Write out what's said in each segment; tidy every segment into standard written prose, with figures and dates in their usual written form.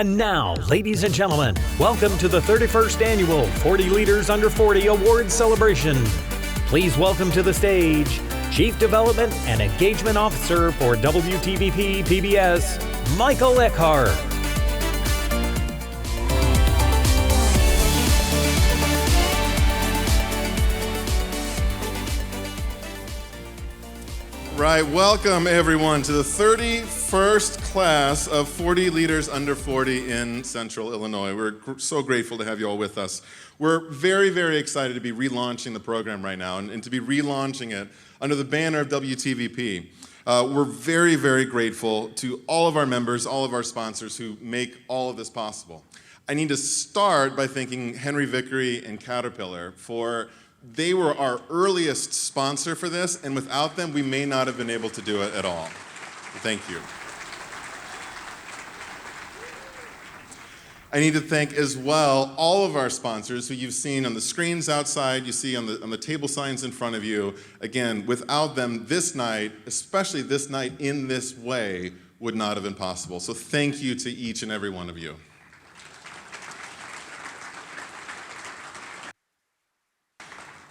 And now, ladies and gentlemen, welcome to the 31st Annual 40 Leaders Under 40 Awards Celebration. Please welcome to the stage, Chief Development and Engagement Officer for WTVP PBS, Michael Eckhart. Right, welcome everyone to the 31st class of 40 Leaders Under 40 in Central Illinois. We're so grateful to have you all with us. We're very, very excited to be relaunching the program right now and to be relaunching it under the banner of WTVP. We're very, very grateful to all of our members, all of our sponsors who make all of this possible. I need to start by thanking Henry Vickery and Caterpillar they were our earliest sponsor for this, and without them, we may not have been able to do it at all. Thank you. I need to thank as well all of our sponsors who you've seen on the screens outside, you see on the table signs in front of you. Again, without them, this night, especially this night in this way, would not have been possible. So thank you to each and every one of you.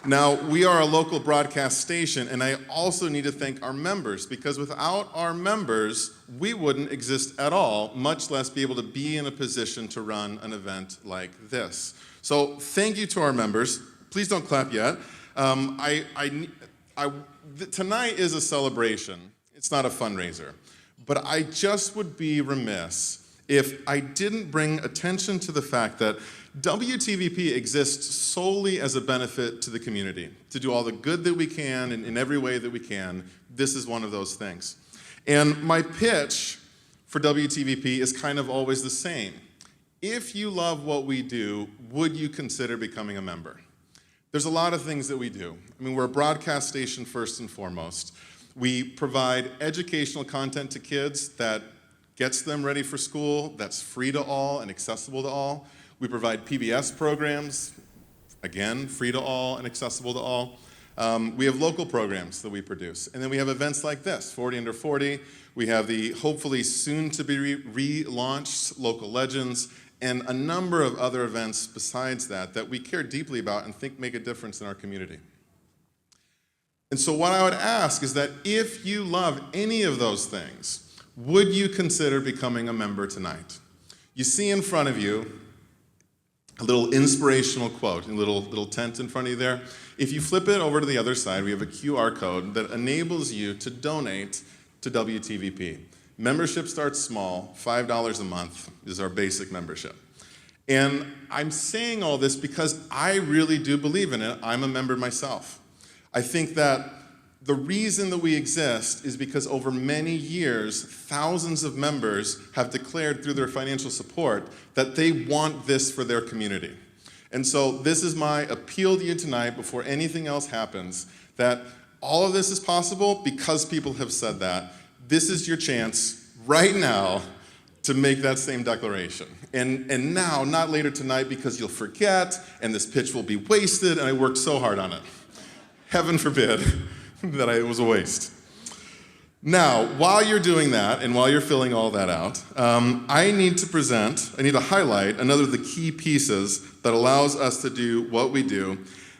Now, we are a local broadcast station, and I also need to thank our members, because without our members, we wouldn't exist at all, much less be able to be in a position to run an event like this. So thank you to our members. Please don't clap yet. Tonight is a celebration. It's not a fundraiser. But I just would be remiss if I didn't bring attention to the fact that WTVP exists solely as a benefit to the community, to do all the good that we can in every way that we can. This is one of those things. And my pitch for WTVP is kind of always the same. If you love what we do, would you consider becoming a member? There's a lot of things that we do. I mean, we're a broadcast station first and foremost. We provide educational content to kids that gets them ready for school, that's free to all and accessible to all. We provide PBS programs, again, free to all and accessible to all. We have local programs that we produce. And then we have events like this, 40 Under 40. We have the hopefully soon to be relaunched Local Legends, and a number of other events besides that we care deeply about and think make a difference in our community. And so what I would ask is that if you love any of those things, would you consider becoming a member tonight? You see in front of you a little inspirational quote, a little tent in front of you there. If you flip it over to the other side, we have a QR code that enables you to donate to WTVP. Membership starts small, $5 a month is our basic membership. And I'm saying all this because I really do believe in it. I'm a member myself. I think that the reason that we exist is because over many years, thousands of members have declared through their financial support that they want this for their community. And so this is my appeal to you tonight before anything else happens, that all of this is possible because people have said that. This is your chance right now to make that same declaration. And now, not later tonight because you'll forget and this pitch will be wasted and I worked so hard on it. Heaven forbid that it was a waste. Now, while you're doing that and while you're filling all that out, I need to highlight another of the key pieces that allows us to do what we do.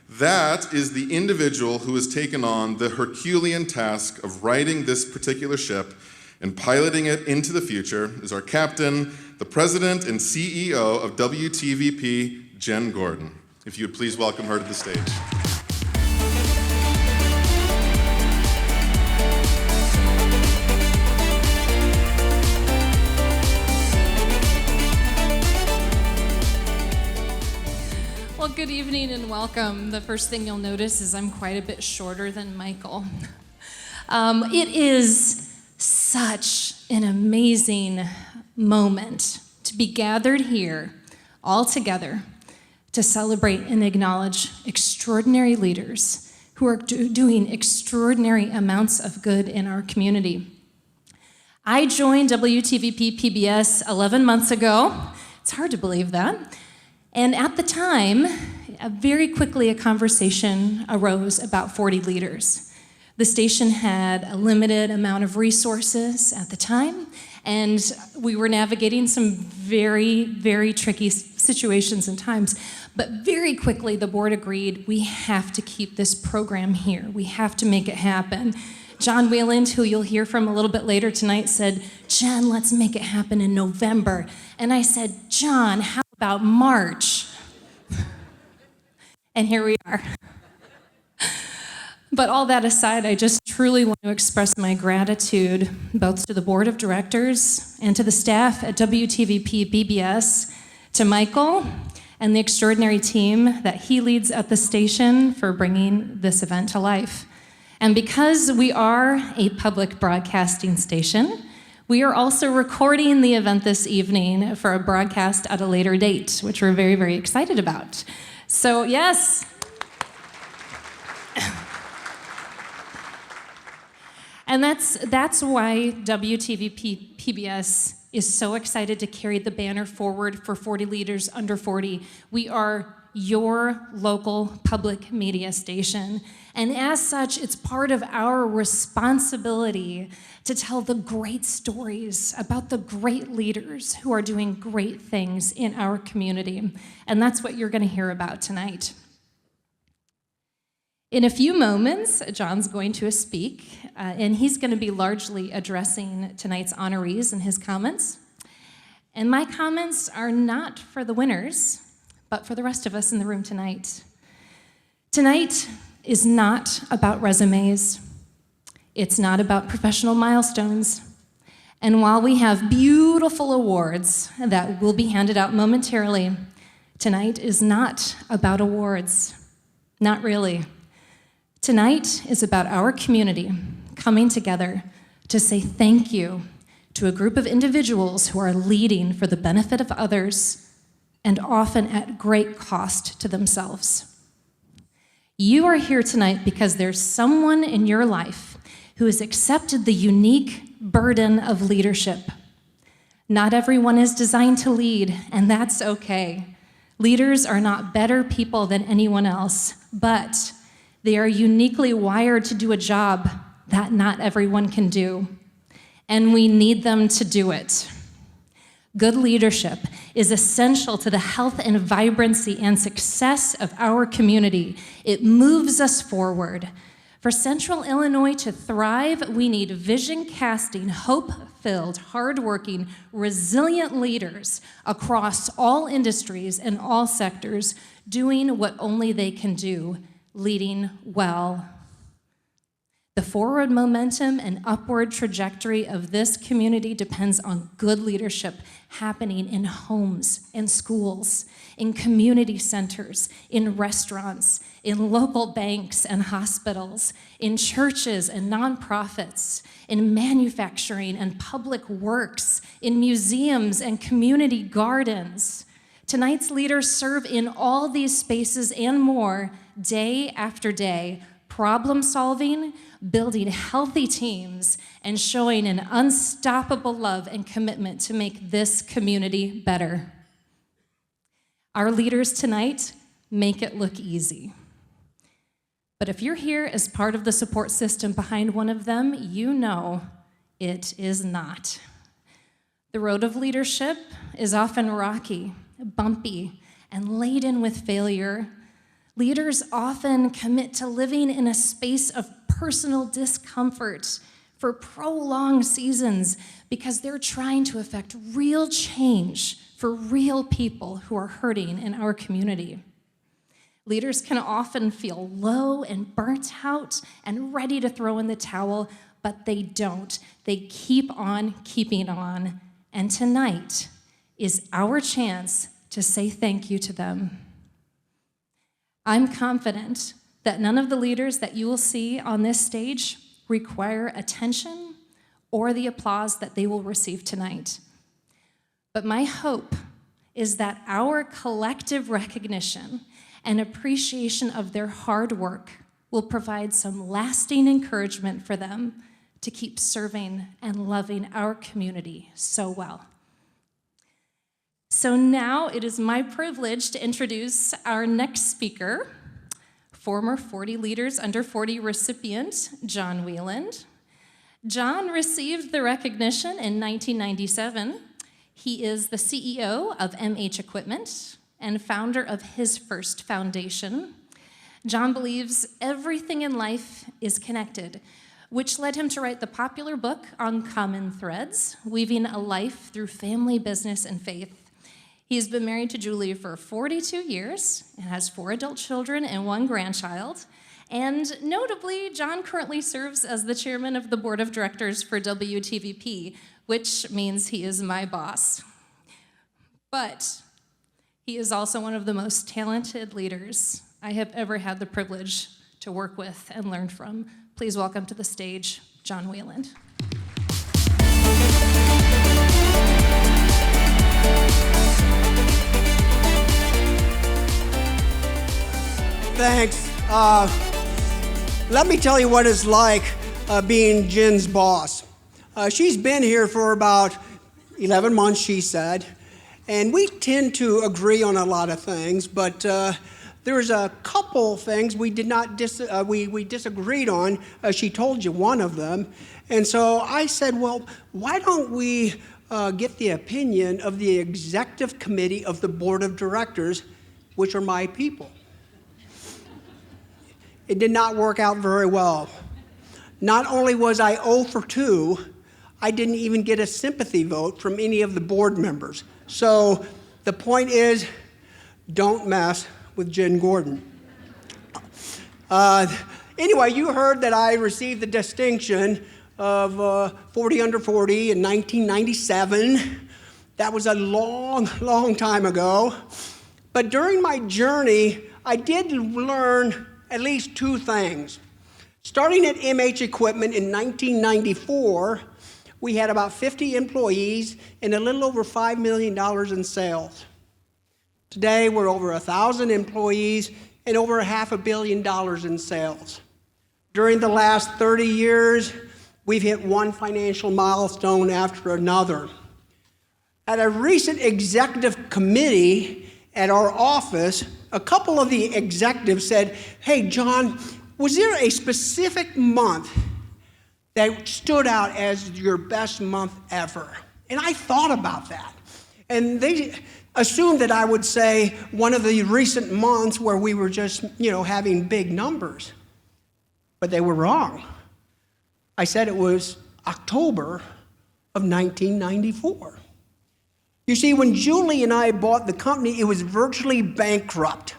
That is the individual who has taken on the Herculean task of righting this particular ship and piloting it into the future is our captain, the president and CEO of WTVP, Jenn Gordon. If you would please welcome her to the stage. Well, good evening and welcome. The first thing you'll notice is I'm quite a bit shorter than Michael. It is such an amazing moment to be gathered here all together to celebrate and acknowledge extraordinary leaders who are doing extraordinary amounts of good in our community. I joined WTVP PBS 11 months ago. It's hard to believe that. And at the time, very quickly a conversation arose about 40 leaders. The station had a limited amount of resources at the time, And we were navigating some very, very tricky situations and times. But very quickly, the board agreed, we have to keep this program here. We have to make it happen. John Wheeland, who you'll hear from a little bit later tonight, said, Jen, let's make it happen in November. And I said, John, how about March? And here we are. But all that aside, I just truly want to express my gratitude both to the board of directors and to the staff at WTVP BBS, to Michael and the extraordinary team that he leads at the station for bringing this event to life. And because we are a public broadcasting station, we are also recording the event this evening for a broadcast at a later date, which we're very, very excited about. So yes. And that's why WTVP PBS is so excited to carry the banner forward for 40 Leaders Under 40. We are your local public media station. And as such, it's part of our responsibility to tell the great stories about the great leaders who are doing great things in our community. And that's what you're going to hear about tonight. In a few moments, John's going to speak, and he's going to be largely addressing tonight's honorees in his comments. And my comments are not for the winners, but for the rest of us in the room tonight. Tonight is not about resumes. It's not about professional milestones. And while we have beautiful awards that will be handed out momentarily, tonight is not about awards. Not really. Tonight is about our community coming together to say thank you to a group of individuals who are leading for the benefit of others and often at great cost to themselves. You are here tonight because there's someone in your life who has accepted the unique burden of leadership. Not everyone is designed to lead, and that's okay. Leaders are not better people than anyone else, but they are uniquely wired to do a job that not everyone can do, and we need them to do it. Good leadership is essential to the health and vibrancy and success of our community. It moves us forward. For Central Illinois to thrive, we need vision-casting, hope-filled, hardworking, resilient leaders across all industries and all sectors, doing what only they can do, leading well. The forward momentum and upward trajectory of this community depends on good leadership happening in homes and schools, in community centers, in restaurants, in local banks and hospitals, in churches and nonprofits, in manufacturing and public works, in museums and community gardens. Tonight's leaders serve in all these spaces and more, day after day, problem solving, building healthy teams, and showing an unstoppable love and commitment to make this community better. Our leaders tonight make it look easy. But if you're here as part of the support system behind one of them, you know it is not. The road of leadership is often rocky, bumpy, and laden with failure. Leaders often commit to living in a space of personal discomfort for prolonged seasons because they're trying to affect real change for real people who are hurting in our community. Leaders can often feel low and burnt out and ready to throw in the towel, but they don't. They keep on keeping on. And tonight is our chance to say thank you to them. I'm confident that none of the leaders that you will see on this stage require attention or the applause that they will receive tonight. But my hope is that our collective recognition and appreciation of their hard work will provide some lasting encouragement for them to keep serving and loving our community so well. So now it is my privilege to introduce our next speaker, former 40 Leaders Under 40 recipient, John Wheeland. John received the recognition in 1997. He is the CEO of MH Equipment and founder of his first foundation. John believes everything in life is connected, which led him to write the popular book on common threads, weaving a life through family, business, and faith. He's been married to Julie for 42 years and has 4 adult children and 1 grandchild. And notably, John currently serves as the chairman of the board of directors for WTVP, which means he is my boss. But he is also one of the most talented leaders I have ever had the privilege to work with and learn from. Please welcome to the stage, John Wayland. Thanks. Let me tell you what it's like being Jenn's boss. She's been here for about 11 months, she said, and we tend to agree on a lot of things, but there's a couple things we disagreed on. She told you one of them, and so I said, well, why don't we get the opinion of the executive committee of the board of directors, which are my people. It did not work out very well. Not only was I 0 for 2, I didn't even get a sympathy vote from any of the board members. So the point is, don't mess with Jenn Gordon. Anyway, you heard that I received the distinction of 40 under 40 in 1997. That was a long time ago. But during my journey, I did learn at least 2 things. Starting at MH Equipment in 1994, we had about 50 employees and a little over $5 million in sales. Today, we're over 1,000 employees and over $500 million in sales. During the last 30 years, we've hit one financial milestone after another. At a recent executive committee at our office, a couple of the executives said, hey, John, was there a specific month that stood out as your best month ever? And I thought about that. And they assumed that I would say one of the recent months where we were just, having big numbers. But they were wrong. I said it was October of 1994. You see, when Julie and I bought the company, it was virtually bankrupt.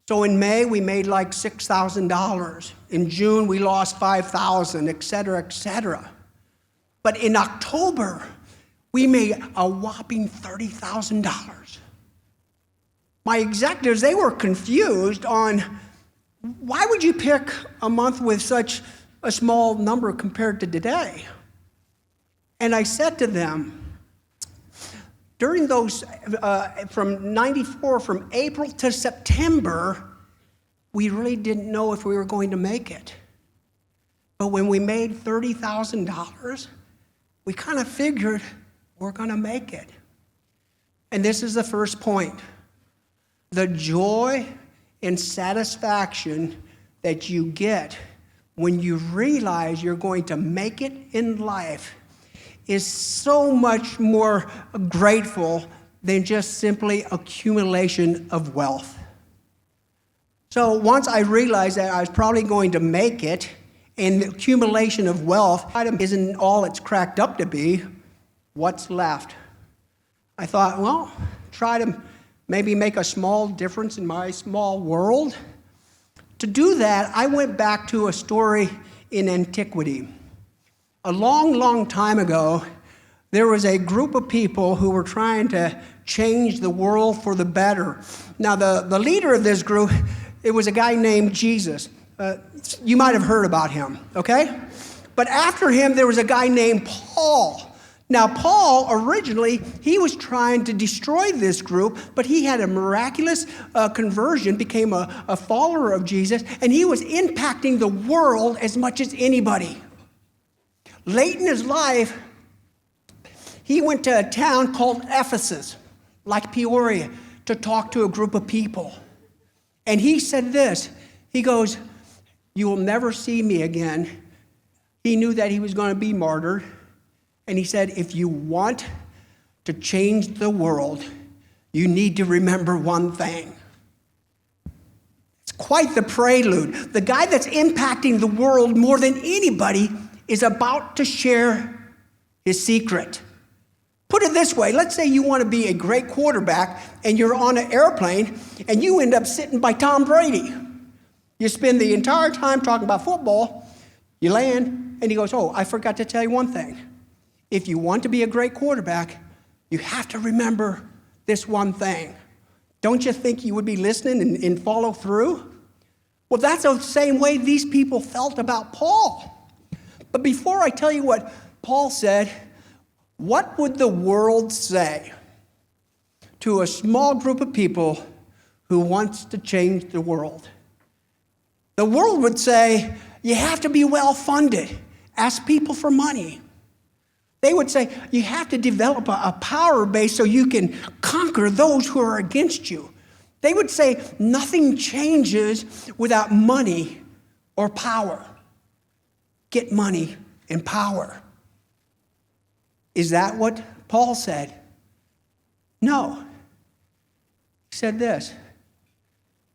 So in May, we made like $6,000. In June, we lost $5,000, et cetera, et cetera. But in October, we made a whopping $30,000. My executives, they were confused on why would you pick a month with such a small number compared to today? And I said to them, during those, from 94, from April to September, we really didn't know if we were going to make it. But when we made $30,000, we kind of figured we're going to make it. And this is the first point. The joy and satisfaction that you get when you realize you're going to make it in life is so much more grateful than just simply accumulation of wealth. So once I realized that I was probably going to make it, and the accumulation of wealth isn't all it's cracked up to be, what's left? I thought, well, try to maybe make a small difference in my small world. To do that, I went back to a story in antiquity. A long time ago, there was a group of people who were trying to change the world for the better. Now, the leader of this group, it was a guy named Jesus. You might have heard about him, okay? But after him, there was a guy named Paul. Now, Paul, originally, he was trying to destroy this group, but he had a miraculous conversion, became a follower of Jesus, and he was impacting the world as much as anybody. Late in his life, he went to a town called Ephesus, like Peoria, to talk to a group of people. And he said this, he goes, you will never see me again. He knew that he was going to be martyred. And he said, if you want to change the world, you need to remember one thing. It's quite the prelude. The guy that's impacting the world more than anybody is about to share his secret. Put it this way, let's say you want to be a great quarterback and you're on an airplane and you end up sitting by Tom Brady. You spend the entire time talking about football, you land, and he goes, oh, I forgot to tell you one thing. If you want to be a great quarterback, you have to remember this one thing. Don't you think you would be listening and follow through? Well, that's the same way these people felt about Paul. But before I tell you what Paul said, what would the world say to a small group of people who wants to change the world? The world would say, you have to be well-funded. Ask people for money. They would say, you have to develop a power base so you can conquer those who are against you. They would say, nothing changes without money or power. Get money and power. Is that what Paul said? No. He said this,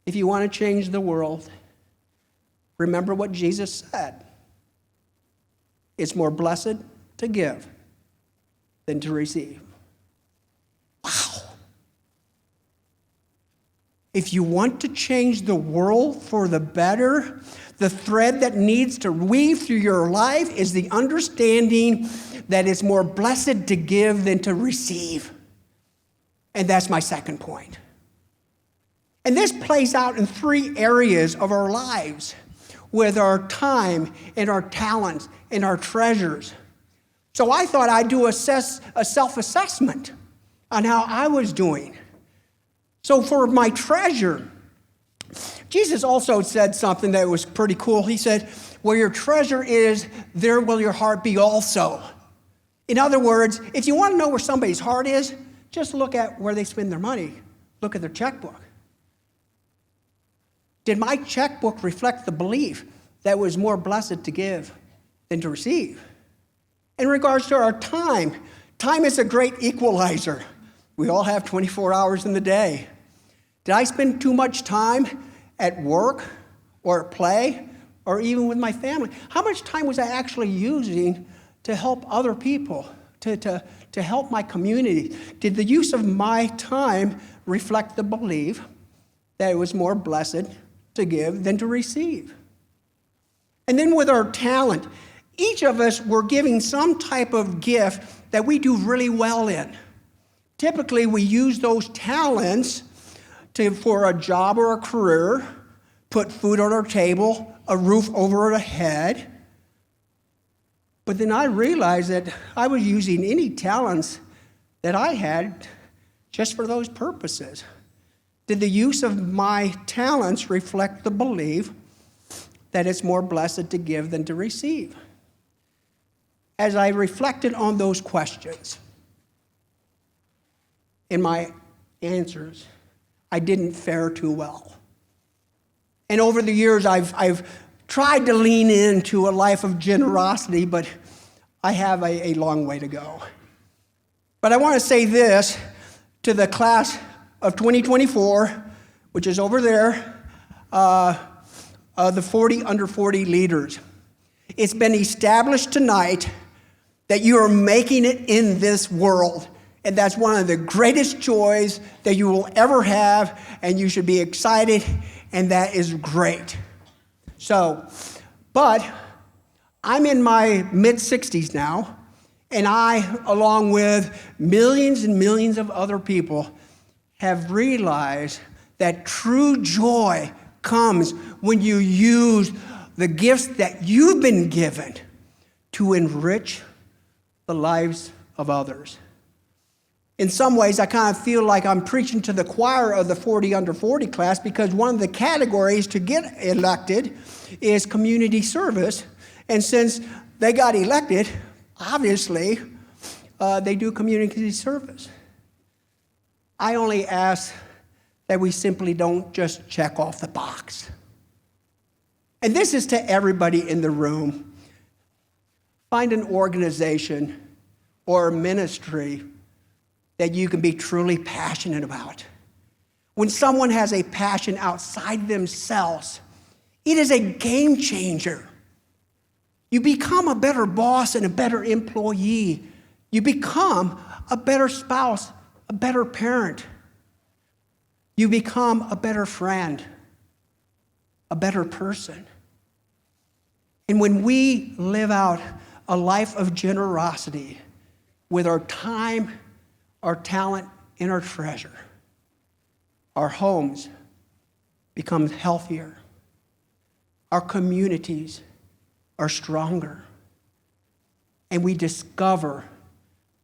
if you want to change the world, remember what Jesus said. It's more blessed to give than to receive. Wow. If you want to change the world for the better, the thread that needs to weave through your life is the understanding that it's more blessed to give than to receive. And that's my second point. And this plays out in three areas of our lives, with our time and our talents and our treasures. So I thought I'd do a self-assessment on how I was doing. So for my treasure, Jesus also said something that was pretty cool. He said, where your treasure is, there will your heart be also. In other words, if you want to know where somebody's heart is, just look at where they spend their money. Look at their checkbook. Did my checkbook reflect the belief that it was more blessed to give than to receive? In regards to our time, time is a great equalizer. We all have 24 hours in the day. Did I spend too much time at work or at play or even with my family? How much time was I actually using to help other people, to help my community? Did the use of my time reflect the belief that it was more blessed to give than to receive? And then with our talent, each of us were giving some type of gift that we do really well in. Typically, we use those talents for a job or a career, put food on our table, a roof over our head. But then I realized that I was using any talents that I had just for those purposes. Did the use of my talents reflect the belief that it's more blessed to give than to receive? As I reflected on those questions, in my answers, I didn't fare too well. And over the years, I've tried to lean into a life of generosity, but I have a long way to go. But I want to say this to the class of 2024, which is over there, the 40 under 40 leaders. It's been established tonight that you are making it in this world. And that's one of the greatest joys that you will ever have, and you should be excited, and that is great. So, but I'm in my mid-60s now, and I, along with millions and millions of other people, have realized that true joy comes when you use the gifts that you've been given to enrich the lives of others. In some ways, I kind of feel like I'm preaching to the choir of the 40 under 40 class, because one of the categories to get elected is community service. And since they got elected, obviously, they do community service. I only ask that we simply don't just check off the box. And this is to everybody in the room. Find an organization or a ministry that you can be truly passionate about. When someone has a passion outside themselves, it is a game changer. You become a better boss and a better employee. You become a better spouse, a better parent. You become a better friend, a better person. And when we live out a life of generosity with our time, our talent, and our treasure, our homes become healthier. Our communities are stronger. And we discover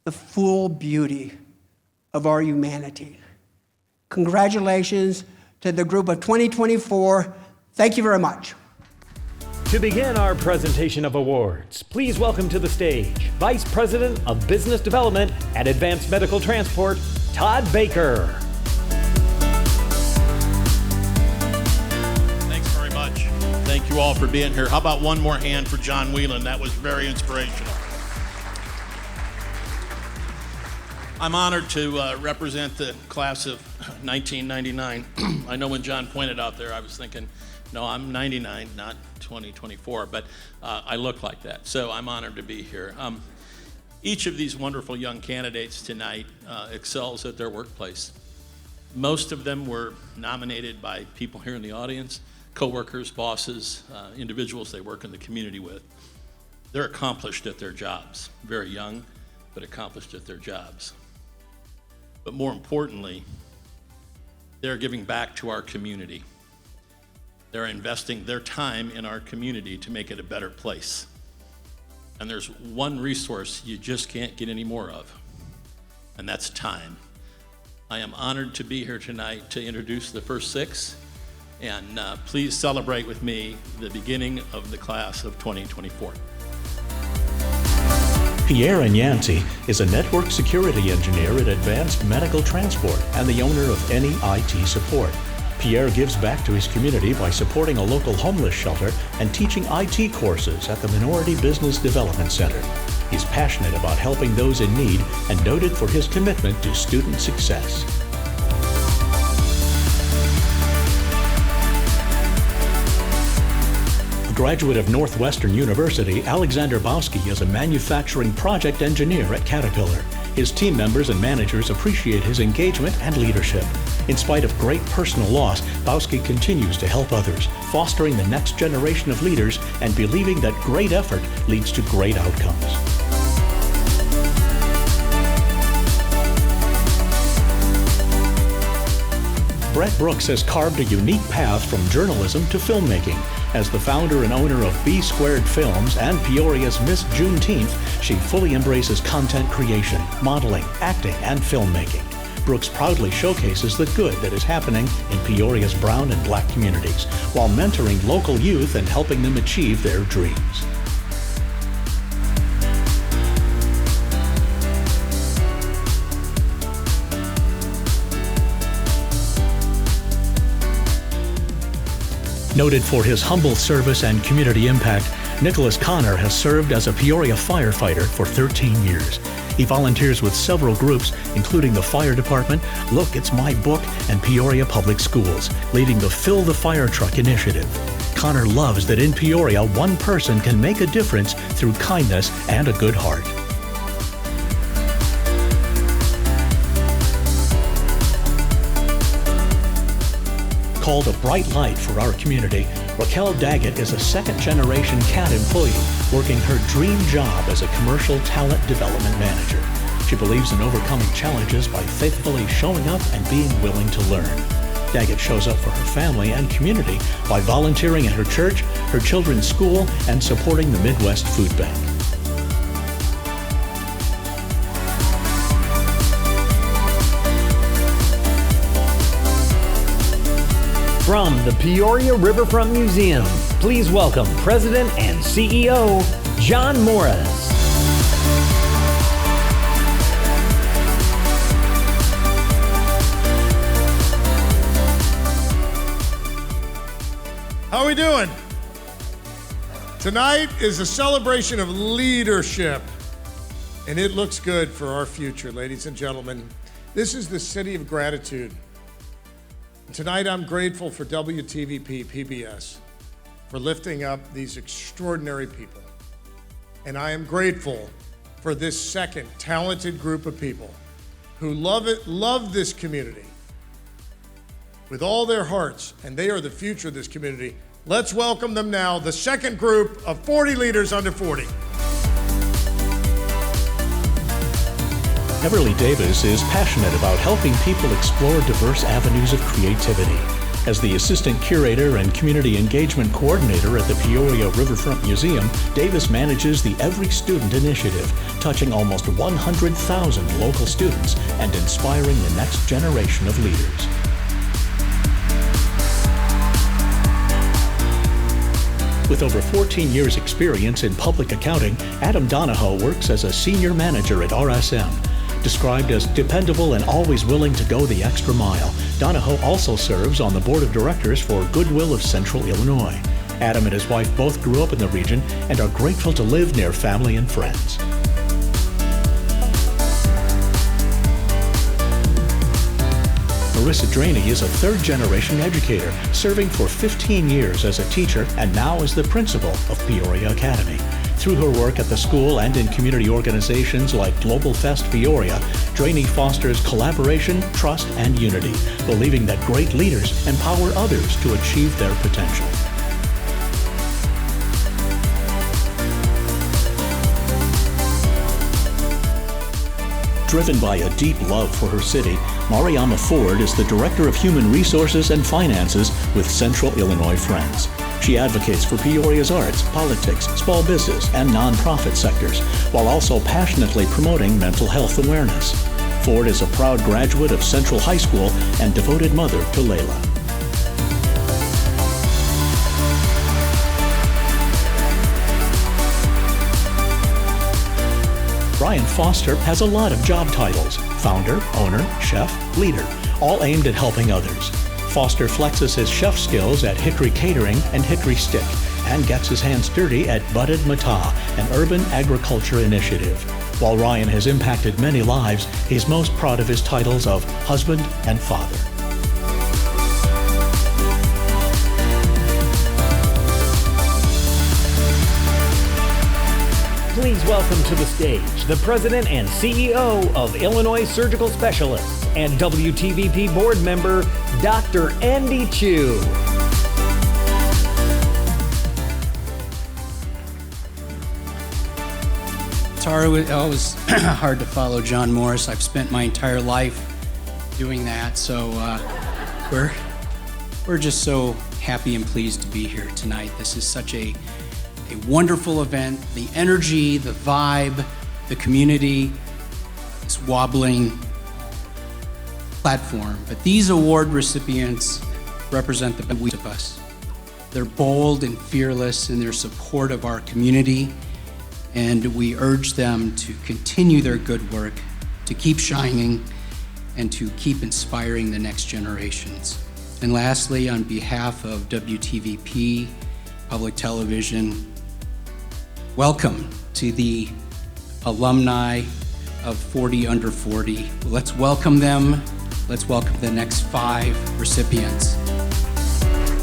the full beauty of our humanity. Congratulations to the group of 2024. Thank you very much. To begin our presentation of awards, please welcome to the stage Vice President of Business Development at Advanced Medical Transport, Todd Baker. Thanks very much. Thank you all for being here. How about one more hand for John Whelan? That was very inspirational. I'm honored to represent the class of 1999. I know when John pointed out there, I was thinking, no, I'm 99, not 2024, but I look like that, so I'm honored to be here. Each of these wonderful young candidates tonight excels at their workplace. Most of them were nominated by people here in the audience, coworkers, bosses, individuals they work in the community with. They're accomplished at their jobs, very young, but accomplished at their jobs. But more importantly, they're giving back to our community. They're investing their time in our community to make it a better place. And there's one resource you just can't get any more of, and that's time. I am honored to be here tonight to introduce the first six, and please celebrate with me the beginning of the class of 2024. Pierre Anyansi is a network security engineer at Advanced Medical Transport and the owner of Any IT Support. Pierre gives back to his community by supporting a local homeless shelter and teaching IT courses at the Minority Business Development Center. He's passionate about helping those in need and noted for his commitment to student success. A graduate of Northwestern University, Alexander Bowski is a manufacturing project engineer at Caterpillar. His team members and managers appreciate his engagement and leadership. In spite of great personal loss, Bowski continues to help others, fostering the next generation of leaders and believing that great effort leads to great outcomes. Brett Brooks has carved a unique path from journalism to filmmaking. As the founder and owner of B Squared Films and Peoria's Miss Juneteenth, she fully embraces content creation, modeling, acting, and filmmaking. Brooks proudly showcases the good that is happening in Peoria's brown and black communities, while mentoring local youth and helping them achieve their dreams. Noted for his humble service and community impact, Nicholas Connor has served as a Peoria firefighter for 13 years. He volunteers with several groups, including the Fire Department, Look, It's My Book, and Peoria Public Schools, leading the Fill the Fire Truck initiative. Connor loves that in Peoria, one person can make a difference through kindness and a good heart. Called a bright light for our community, Raquel Daggett is a second-generation CAT employee working her dream job as a commercial talent development manager. She believes in overcoming challenges by faithfully showing up and being willing to learn. Daggett shows up for her family and community by volunteering at her church, her children's school, and supporting the Midwest Food Bank. From the Peoria Riverfront Museum, please welcome President and CEO, John Morris. How are we doing? Tonight is a celebration of leadership, and it looks good for our future, ladies and gentlemen. This is the city of gratitude. Tonight, I'm grateful for WTVP PBS for lifting up these extraordinary people. And I am grateful for this second talented group of people who love this community with all their hearts, and they are the future of this community. Let's welcome them now, the second group of 40 leaders under 40. Everly Davis is passionate about helping people explore diverse avenues of creativity. As the assistant curator and community engagement coordinator at the Peoria Riverfront Museum, Davis manages the Every Student Initiative, touching almost 100,000 local students and inspiring the next generation of leaders. With over 14 years' experience in public accounting, Adam Donahoe works as a senior manager at RSM. Described as dependable and always willing to go the extra mile, Donahoe also serves on the board of directors for Goodwill of Central Illinois. Adam and his wife both grew up in the region and are grateful to live near family and friends. Marissa Draney is a third-generation educator, serving for 15 years as a teacher and now as the principal of Peoria Academy. Through her work at the school and in community organizations like Global Fest Peoria, Draney fosters collaboration, trust, and unity, believing that great leaders empower others to achieve their potential. Driven by a deep love for her city, Mariama Ford is the Director of Human Resources and Finances with Central Illinois Friends. She advocates for Peoria's arts, politics, small business, and nonprofit sectors, while also passionately promoting mental health awareness. Ford is a proud graduate of Central High School and devoted mother to Layla. Brian Foster has a lot of job titles: founder, owner, chef, leader, all aimed at helping others. Foster flexes his chef skills at Hickory Catering and Hickory Stick and gets his hands dirty at Budded Matah, an urban agriculture initiative. While Ryan has impacted many lives, he's most proud of his titles of husband and father. Please welcome to the stage the President and CEO of Illinois Surgical Specialists and WTVP board member, Dr. Andy Chu. It's always hard to follow John Morris. I've spent my entire life doing that, so we're just so happy and pleased to be here tonight. This is such a wonderful event. The energy, the vibe, the community, this wobbling platform. But these award recipients represent the best of us. They're bold and fearless in their support of our community, and we urge them to continue their good work, to keep shining, and to keep inspiring the next generations. And lastly, on behalf of WTVP, Public Television, welcome to the alumni of 40 Under 40. Let's welcome them. Let's welcome the next 5 recipients.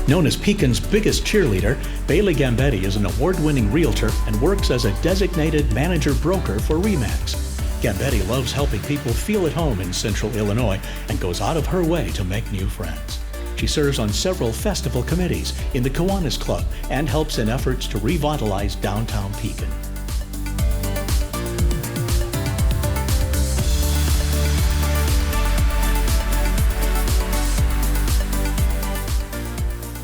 Known as Pekin's biggest cheerleader, Bailey Gambetti is an award-winning realtor and works as a designated manager broker for RE/MAX. Gambetti loves helping people feel at home in Central Illinois and goes out of her way to make new friends. She serves on several festival committees in the Kiwanis Club and helps in efforts to revitalize downtown Pekin.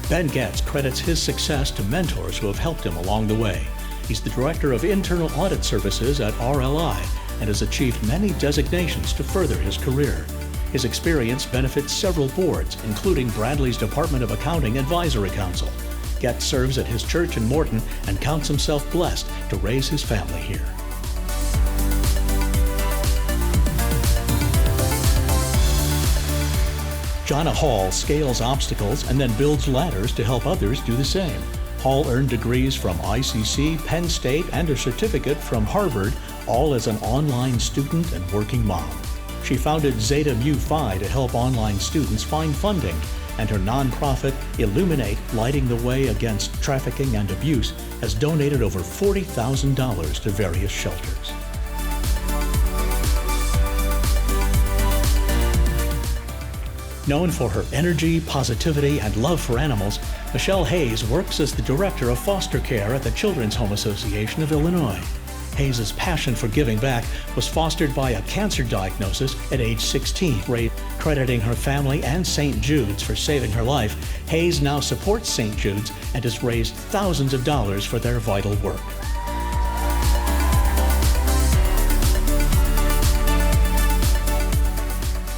Ben Getz credits his success to mentors who have helped him along the way. He's the Director of Internal Audit Services at RLI and has achieved many designations to further his career. His experience benefits several boards, including Bradley's Department of Accounting Advisory Council. Getz serves at his church in Morton and counts himself blessed to raise his family here. Jonna Hall scales obstacles and then builds ladders to help others do the same. Hall earned degrees from ICC, Penn State, and a certificate from Harvard, all as an online student and working mom. She founded Zeta Mu Phi to help online students find funding, and her nonprofit, Illuminate, Lighting the Way Against Trafficking and Abuse, has donated over $40,000 to various shelters. Known for her energy, positivity, and love for animals, Michelle Hayes works as the director of foster care at the Children's Home Association of Illinois. Hayes' passion for giving back was fostered by a cancer diagnosis at age 16. Crediting her family and St. Jude's for saving her life, Hayes now supports St. Jude's and has raised thousands of dollars for their vital work.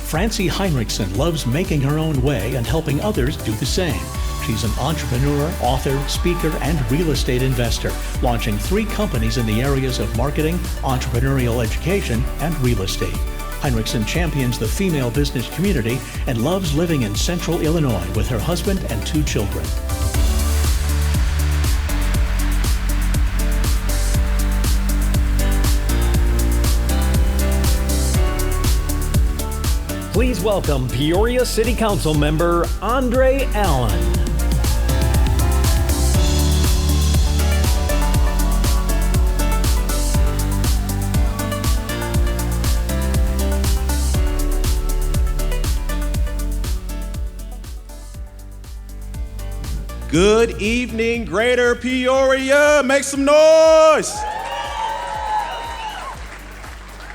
Francie Heinrichsen loves making her own way and helping others do the same. She's an entrepreneur, author, speaker, and real estate investor, launching 3 companies in the areas of marketing, entrepreneurial education, and real estate. Heinrichsen champions the female business community and loves living in central Illinois with her husband and 2 children. Please welcome Peoria City Council member Andre Allen. Good evening, Greater Peoria. Make some noise.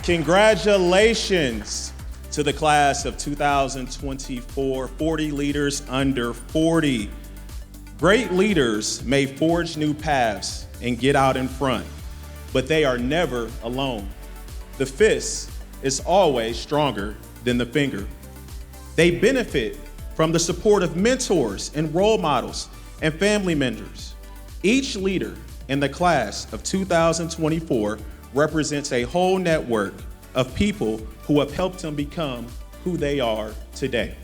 Congratulations to the class of 2024, 40 leaders under 40. Great leaders may forge new paths and get out in front, but they are never alone. The fist is always stronger than the finger. They benefit from the support of mentors and role models and family members. Each leader in the class of 2024 represents a whole network of people who have helped them become who they are today.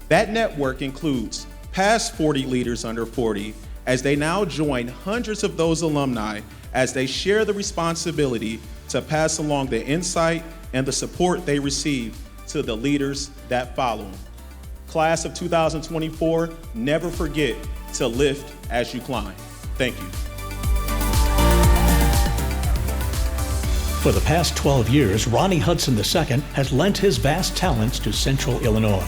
That network includes past 40 leaders under 40, as they now join hundreds of those alumni as they share the responsibility to pass along the insight and the support they receive to the leaders that follow them. Class of 2024, never forget to lift as you climb. Thank you. For the past 12 years, Ronnie Hudson II has lent his vast talents to Central Illinois.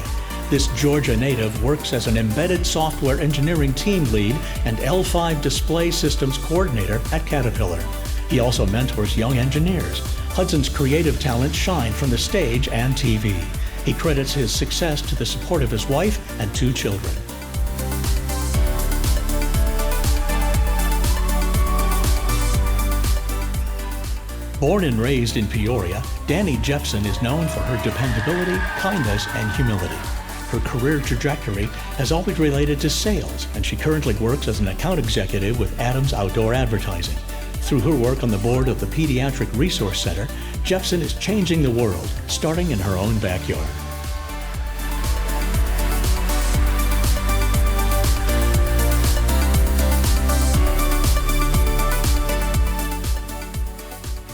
This Georgia native works as an embedded software engineering team lead and L5 display systems coordinator at Caterpillar. He also mentors young engineers. Hudson's creative talents shine from the stage and TV. He credits his success to the support of his wife and 2 children. Born and raised in Peoria, Danny Jepson is known for her dependability, kindness, and humility. Her career trajectory has always related to sales, and she currently works as an account executive with Adams Outdoor Advertising. Through her work on the board of the Pediatric Resource Center, Jepson is changing the world, starting in her own backyard.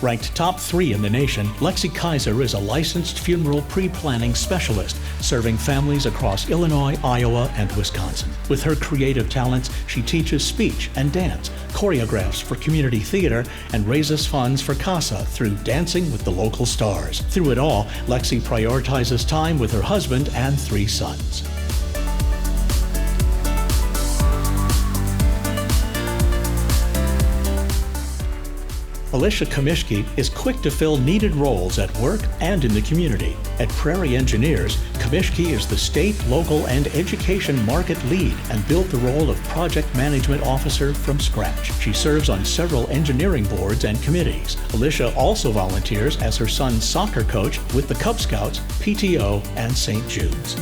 Ranked top 3 in the nation, Lexi Kaiser is a licensed funeral pre-planning specialist, serving families across Illinois, Iowa, and Wisconsin. With her creative talents, she teaches speech and dance, choreographs for community theater, and raises funds for CASA through Dancing with the Local Stars. Through it all, Lexi prioritizes time with her husband and 3 sons. Alicia Komishke is quick to fill needed roles at work and in the community. At Prairie Engineers, Komishke is the state, local, and education market lead and built the role of project management officer from scratch. She serves on several engineering boards and committees. Alicia also volunteers as her son's soccer coach with the Cub Scouts, PTO, and St. Jude's.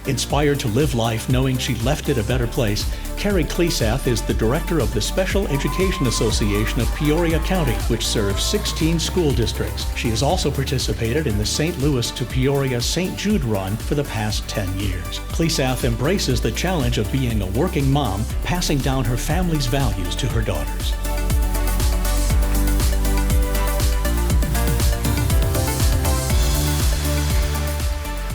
Inspired to live life knowing she left it a better place, Carrie Clesath is the director of the Special Education Association of Peoria County, which serves 16 school districts. She has also participated in the St. Louis to Peoria St. Jude run for the past 10 years. Clesath embraces the challenge of being a working mom, passing down her family's values to her daughters.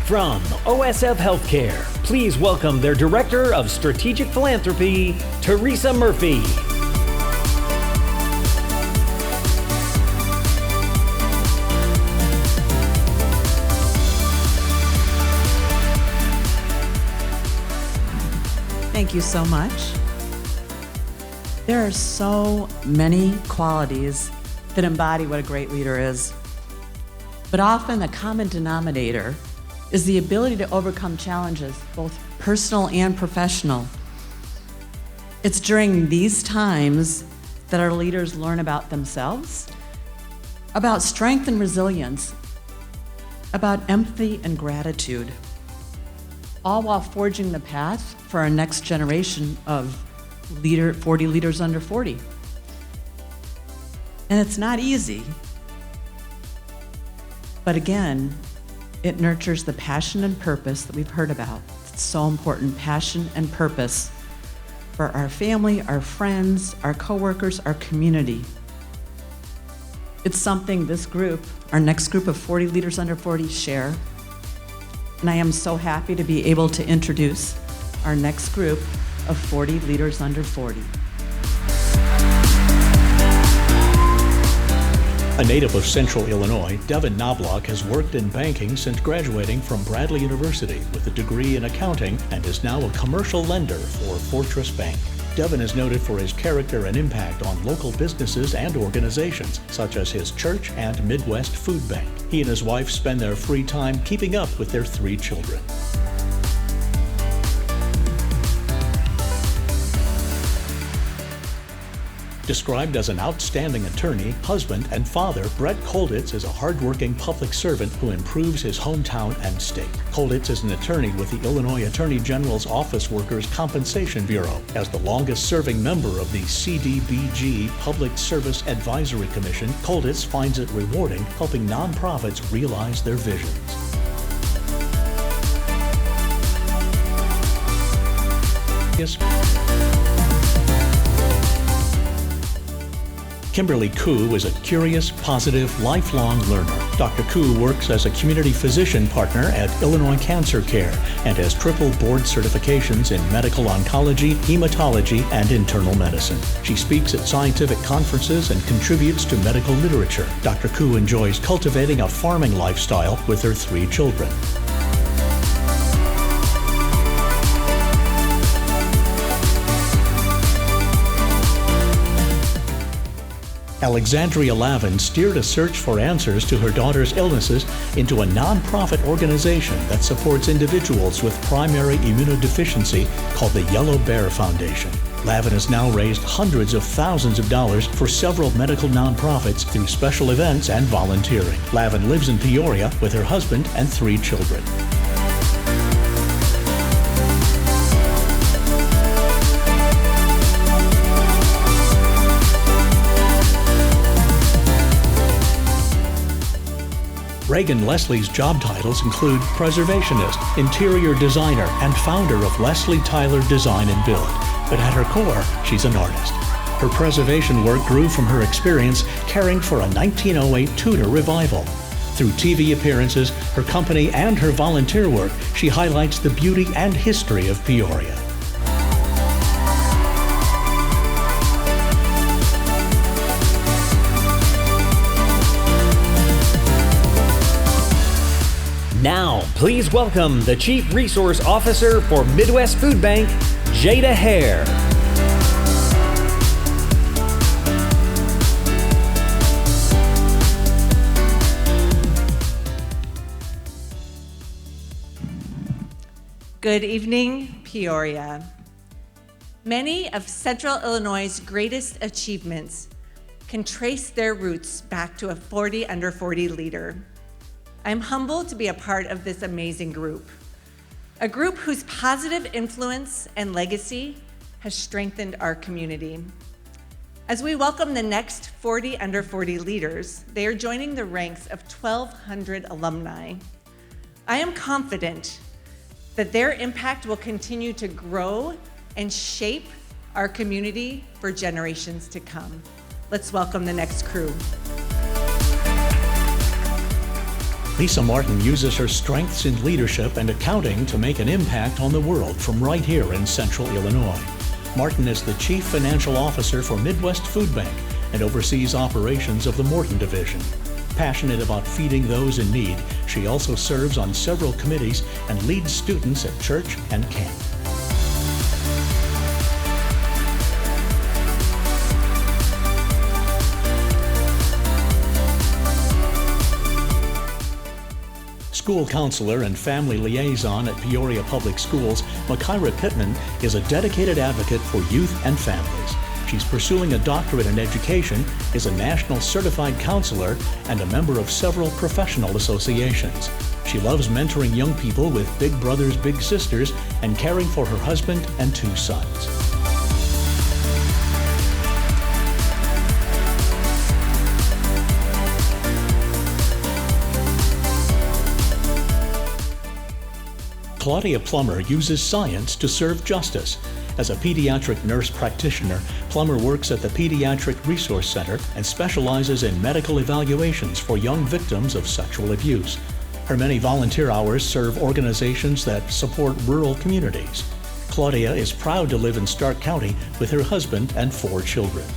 From OSF Healthcare, please welcome their Director of Strategic Philanthropy, Teresa Murphy. Thank you so much. There are so many qualities that embody what a great leader is. But often the common denominator is the ability to overcome challenges, both personal and professional. It's during these times that our leaders learn about themselves, about strength and resilience, about empathy and gratitude, all while forging the path for our next generation of 40 leaders under 40. And it's not easy, but again, it nurtures the passion and purpose that we've heard about. It's so important, passion and purpose for our family, our friends, our coworkers, our community. It's something this group, our next group of 40 leaders under 40 share. And I am so happy to be able to introduce our next group of 40 leaders under 40. A native of Central Illinois, Devin Knobloch has worked in banking since graduating from Bradley University with a degree in accounting and is now a commercial lender for Fortress Bank. Devin is noted for his character and impact on local businesses and organizations, such as his church and Midwest Food Bank. He and his wife spend their free time keeping up with their 3 children. Described as an outstanding attorney, husband, and father, Brett Kolditz is a hardworking public servant who improves his hometown and state. Kolditz is an attorney with the Illinois Attorney General's Office Workers' Compensation Bureau. As the longest-serving member of the CDBG Public Service Advisory Commission, Kolditz finds it rewarding helping nonprofits realize their visions. Yes. Kimberly Koo is a curious, positive, lifelong learner. Dr. Koo works as a community physician partner at Illinois Cancer Care and has triple board certifications in medical oncology, hematology, and internal medicine. She speaks at scientific conferences and contributes to medical literature. Dr. Koo enjoys cultivating a farming lifestyle with her 3 children. Alexandria Lavin steered a search for answers to her daughter's illnesses into a nonprofit organization that supports individuals with primary immunodeficiency called the Yellow Bear Foundation. Lavin has now raised hundreds of thousands of dollars for several medical nonprofits through special events and volunteering. Lavin lives in Peoria with her husband and 3 children. Reagan Leslie's job titles include preservationist, interior designer, and founder of Leslie Tyler Design and Build. But at her core, she's an artist. Her preservation work grew from her experience caring for a 1908 Tudor revival. Through TV appearances, her company, and her volunteer work, she highlights the beauty and history of Peoria. Now, please welcome the Chief Resource Officer for Midwest Food Bank, Jada Hare. Good evening, Peoria. Many of Central Illinois' greatest achievements can trace their roots back to a 40 under 40 leader. I'm humbled to be a part of this amazing group, a group whose positive influence and legacy has strengthened our community. As we welcome the next 40 under 40 leaders, they are joining the ranks of 1,200 alumni. I am confident that their impact will continue to grow and shape our community for generations to come. Let's welcome the next crew. Lisa Martin uses her strengths in leadership and accounting to make an impact on the world from right here in Central Illinois. Martin is the Chief Financial Officer for Midwest Food Bank and oversees operations of the Morton Division. Passionate about feeding those in need, she also serves on several committees and leads students at church and camp. School counselor and family liaison at Peoria Public Schools, Makira Pittman is a dedicated advocate for youth and families. She's pursuing a doctorate in education, is a national certified counselor, and a member of several professional associations. She loves mentoring young people with big brothers, big sisters, and caring for her husband and 2 sons. Claudia Plummer uses science to serve justice. As a pediatric nurse practitioner, Plummer works at the Pediatric Resource Center and specializes in medical evaluations for young victims of sexual abuse. Her many volunteer hours serve organizations that support rural communities. Claudia is proud to live in Stark County with her husband and 4 children.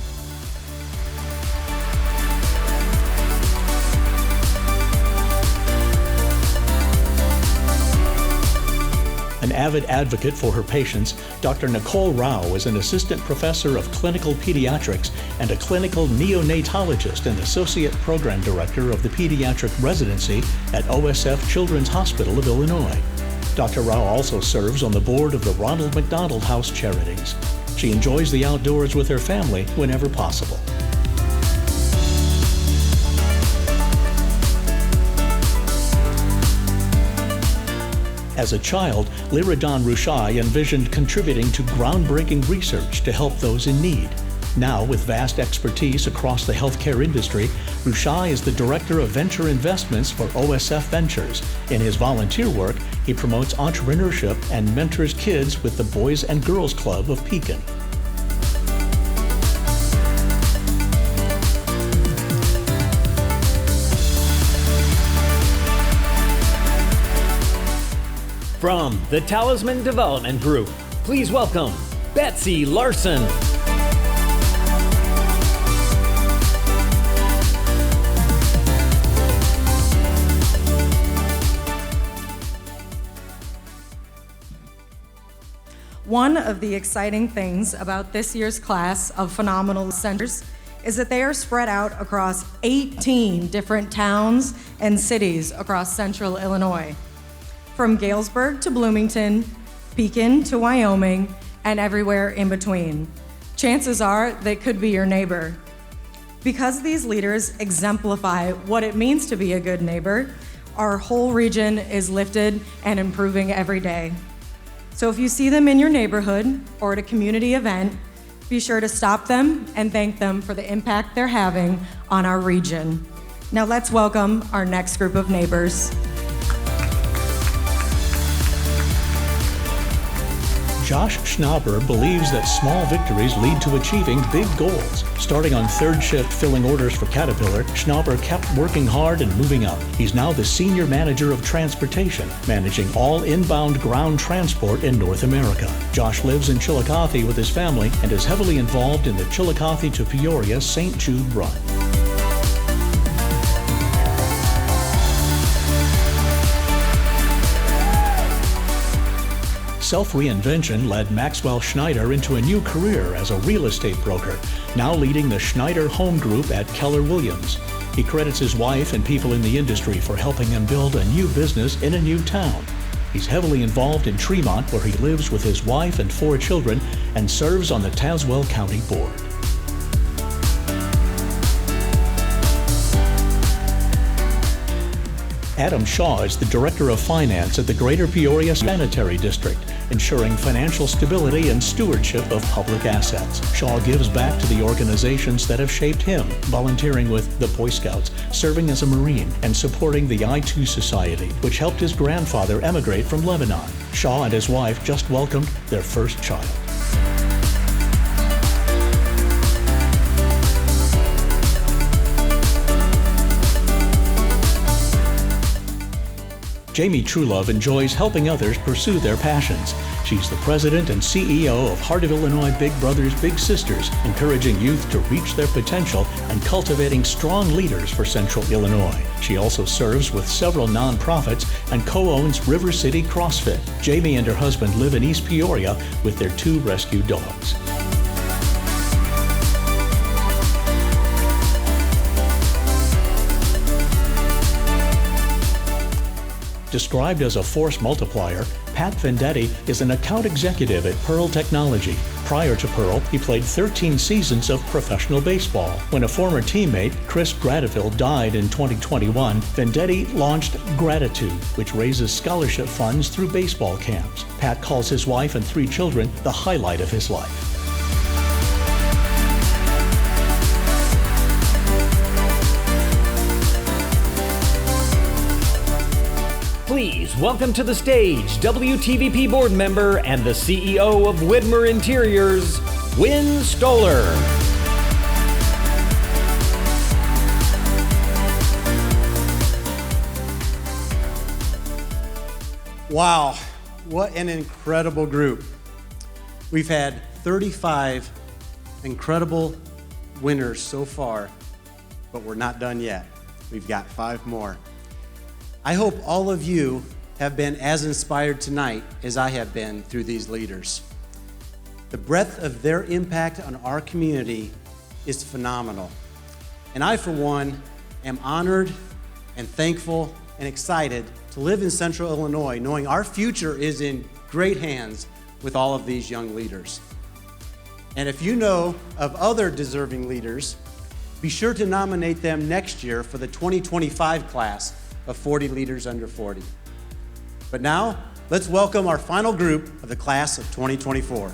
An avid advocate for her patients, Dr. Nicole Rao is an assistant professor of clinical pediatrics and a clinical neonatologist and associate program director of the pediatric residency at OSF Children's Hospital of Illinois. Dr. Rao also serves on the board of the Ronald McDonald House Charities. She enjoys the outdoors with her family whenever possible. As a child, Liridon Rushai envisioned contributing to groundbreaking research to help those in need. Now, with vast expertise across the healthcare industry, Rushai is the Director of Venture Investments for OSF Ventures. In his volunteer work, he promotes entrepreneurship and mentors kids with the Boys and Girls Club of Pekin. From the Talisman Development Group, please welcome Betsy Larson. One of the exciting things about this year's class of Phenomenal Centers is that they are spread out across 18 different towns and cities across Central Illinois. From Galesburg to Bloomington, Pekin to Wyoming, and everywhere in between. Chances are they could be your neighbor. Because these leaders exemplify what it means to be a good neighbor, our whole region is lifted and improving every day. So if you see them in your neighborhood or at a community event, be sure to stop them and thank them for the impact they're having on our region. Now let's welcome our next group of neighbors. Josh Schnauber believes that small victories lead to achieving big goals. Starting on 3rd shift filling orders for Caterpillar, Schnauber kept working hard and moving up. He's now the Senior Manager of Transportation, managing all inbound ground transport in North America. Josh lives in Chillicothe with his family and is heavily involved in the Chillicothe to Peoria St. Jude Run. Self-reinvention led Maxwell Schneider into a new career as a real estate broker, now leading the Schneider Home Group at Keller Williams. He credits his wife and people in the industry for helping him build a new business in a new town. He's heavily involved in Tremont, where he lives with his wife and 4 children and serves on the Tazewell County Board. Adam Shaw is the Director of Finance at the Greater Peoria Sanitary District. ensuring financial stability and stewardship of public assets. Shaw gives back to the organizations that have shaped him, volunteering with the Boy Scouts, serving as a Marine, and supporting the I-2 Society, which helped his grandfather emigrate from Lebanon. Shaw and his wife just welcomed their first child. Jamie Truelove enjoys helping others pursue their passions. She's the president and CEO of Heart of Illinois Big Brothers Big Sisters, encouraging youth to reach their potential and cultivating strong leaders for Central Illinois. She also serves with several nonprofits and co-owns River City CrossFit. Jamie and her husband live in East Peoria with their 2 rescue dogs. Described as a force multiplier, Pat Vendetti is an account executive at Pearl Technology. Prior to Pearl, he played 13 seasons of professional baseball. When a former teammate, Chris Gradeville, died in 2021, Vendetti launched Gratitude, which raises scholarship funds through baseball camps. Pat calls his wife and 3 children the highlight of his life. Please welcome to the stage WTVP board member and the CEO of Widmer Interiors, Win Stoller. Wow, what an incredible group. We've had 35 incredible winners so far, but we're not done yet. We've got 5 more. I hope all of you have been as inspired tonight as I have been through these leaders. The breadth of their impact on our community is phenomenal. And I, for one, am honored and thankful and excited to live in Central Illinois, knowing our future is in great hands with all of these young leaders. And if you know of other deserving leaders, be sure to nominate them next year for the 2025 class of 40 Leaders Under 40. But now, let's welcome our final group of the class of 2024.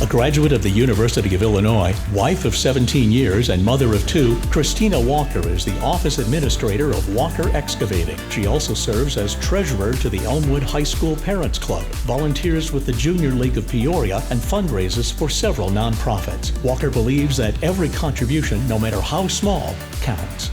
A graduate of the University of Illinois, wife of 17 years and mother of 2, Christina Walker is the office administrator of Walker Excavating. She also serves as treasurer to the Elmwood High School Parents Club, volunteers with the Junior League of Peoria, and fundraises for several nonprofits. Walker believes that every contribution, no matter how small, counts.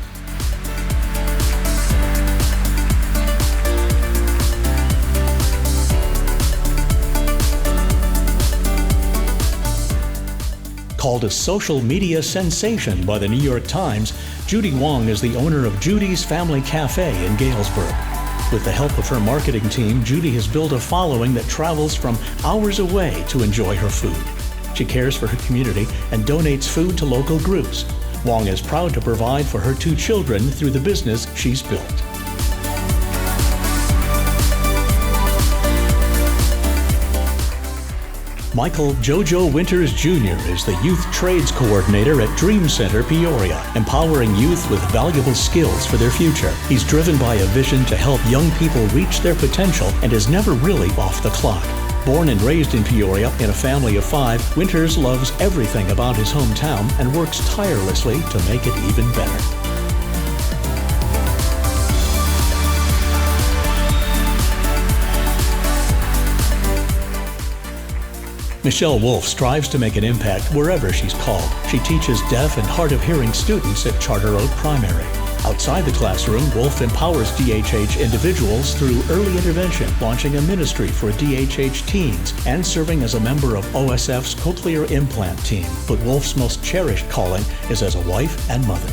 Called a social media sensation by the New York Times, Judy Wong is the owner of Judy's Family Cafe in Galesburg. With the help of her marketing team, Judy has built a following that travels from hours away to enjoy her food. She cares for her community and donates food to local groups. Wong is proud to provide for her 2 children through the business she's built. Michael Jojo Winters Jr. is the Youth Trades Coordinator at Dream Center Peoria, empowering youth with valuable skills for their future. He's driven by a vision to help young people reach their potential and is never really off the clock. Born and raised in Peoria in a family of 5, Winters loves everything about his hometown and works tirelessly to make it even better. Michelle Wolf strives to make an impact wherever she's called. She teaches deaf and hard of hearing students at Charter Oak Primary. Outside the classroom, Wolf empowers DHH individuals through early intervention, launching a ministry for DHH teens, and serving as a member of OSF's cochlear implant team. But Wolf's most cherished calling is as a wife and mother.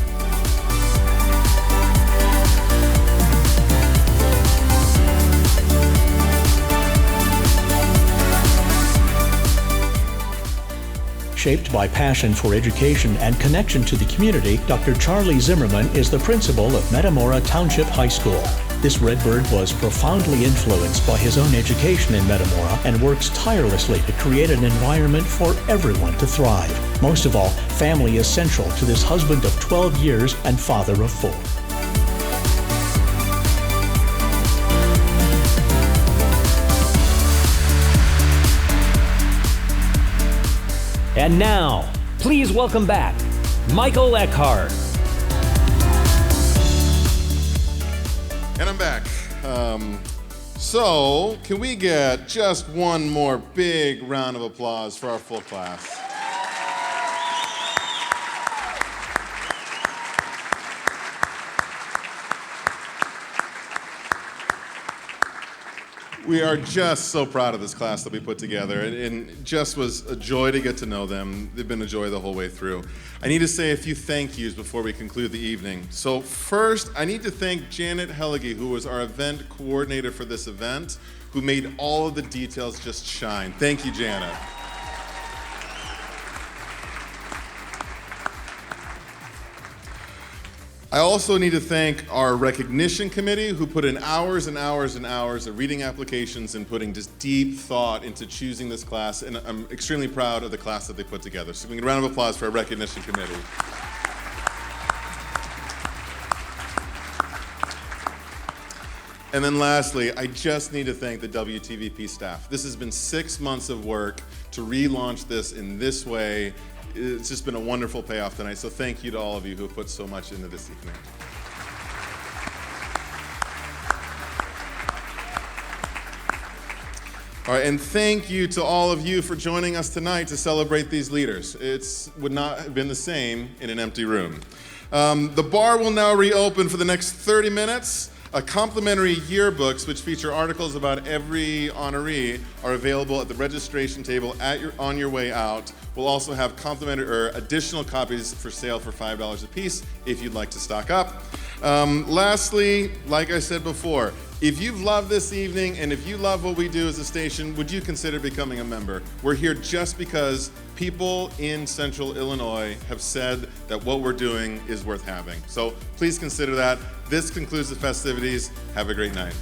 Shaped by passion for education and connection to the community, Dr. Charlie Zimmerman is the principal of Metamora Township High School. This Redbird was profoundly influenced by his own education in Metamora and works tirelessly to create an environment for everyone to thrive. Most of all, family is central to this husband of 12 years and father of 4. And now, please welcome back Michael Eckhart. And I'm back. So, can we get just one more big round of applause for our full class? We are just so proud of this class that we put together, and just was a joy to get to know them. They've been a joy the whole way through. I need to say a few thank yous before we conclude the evening. So first, I need to thank Janet Hellige, who was our event coordinator for this event, who made all of the details just shine. Thank you, Janet. I also need to thank our recognition committee, who put in hours and hours and hours of reading applications and putting just deep thought into choosing this class, and I'm extremely proud of the class that they put together. So we can get a round of applause for our recognition committee. And then lastly, I just need to thank the WTVP staff. This has been 6 months of work to relaunch this in this way. It's just been a wonderful payoff tonight, so thank you to all of you who have put so much into this evening. All right, and thank you to all of you for joining us tonight to celebrate these leaders. It would not have been the same in an empty room. The bar will now reopen for the next 30 minutes. Complimentary yearbooks, which feature articles about every honoree, are available at the registration table on your way out. We'll also have complimentary or additional copies for sale for $5 a piece if you'd like to stock up. Lastly, like I said before, if you've loved this evening and if you love what we do as a station, would you consider becoming a member? We're here just because people in Central Illinois have said that what we're doing is worth having. So please consider that. This concludes the festivities. Have a great night.